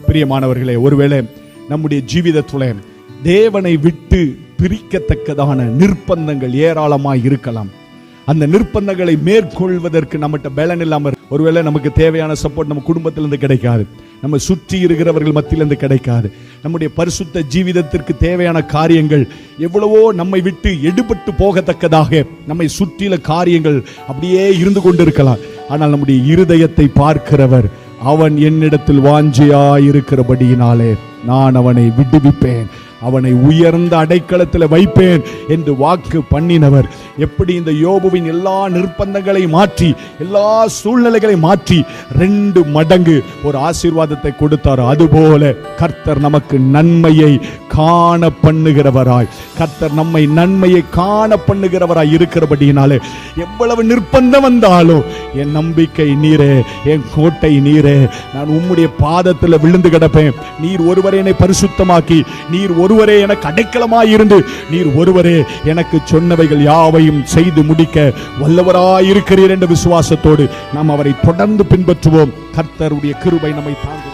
பிரியமானவர்களே, ஒருவேளை நம்முடைய ஜீவிதத்துல தேவனை விட்டு பிரிக்கத்தக்கதான நிர்பந்தங்கள் ஏராளமாய் இருக்கலாம். அந்த நிர்பந்தங்களை மேற்கொள்வதற்கு நம்மகிட்ட பலன் இல்லாம, ஒருவேளை நமக்கு தேவையான சப்போர்ட் நம்ம குடும்பத்திலிருந்து கிடைக்காது, நம்ம சுற்றி இருக்கிறவர்கள் மத்தியிலிருந்து கிடைக்காது, நம்முடைய பரிசுத்த ஜீவிதத்திற்கு தேவையான காரியங்கள் எவ்வளவோ நம்மை விட்டு எடுபட்டு போகத்தக்கதாக நம்மை சுற்றில காரியங்கள் அப்படியே இருந்து கொண்டிருக்கலாம். ஆனால் நம்முடைய இருதயத்தை பார்க்கிறவர், அவன் என்னிடத்தில் வாஞ்சியாயிருக்கிறபடியினாலே நான் அவனை விடுவிப்பேன், அவனை உயர்ந்த அடைக்கலத்தில் வைப்பேன் என்று வாக்கு பண்ணினவர் எப்படி இந்த யோபுவின் எல்லா நிர்பந்தங்களை மாற்றி, எல்லா சூழ்நிலைகளை மாற்றி 2 மடங்கு ஒரு ஆசீர்வாதத்தை கொடுத்தார், அதுபோல கர்த்தர் நமக்கு நன்மையை காண பண்ணுகிறவராய், கர்த்தர் நம்மை நன்மையை காண பண்ணுகிறவராய் இருக்கிறபடியினாலே எவ்வளவு நிர்பந்தம் வந்தாலும் என் நம்பிக்கை நீரே, என் கோட்டை நீரே, நான் உம்முடைய பாதத்தில் விழுந்து கிடப்பேன். நீர் ஒருவரே என்னை பரிசுத்தமாக்கி, நீர் ஒருவரே எனக்கு அடைக்கலமாய் இருந்து, நீர் ஒருவரே எனக்கு சொன்னவைகள் யாவையும் செய்து முடிக்க வல்லவராய் இருக்கிறீர் என்ற விசுவாசத்தோடு நாம் அவரை தொடர்ந்து பின்பற்றுவோம். கர்த்தருடைய கிருபை நம்மை தாங்க.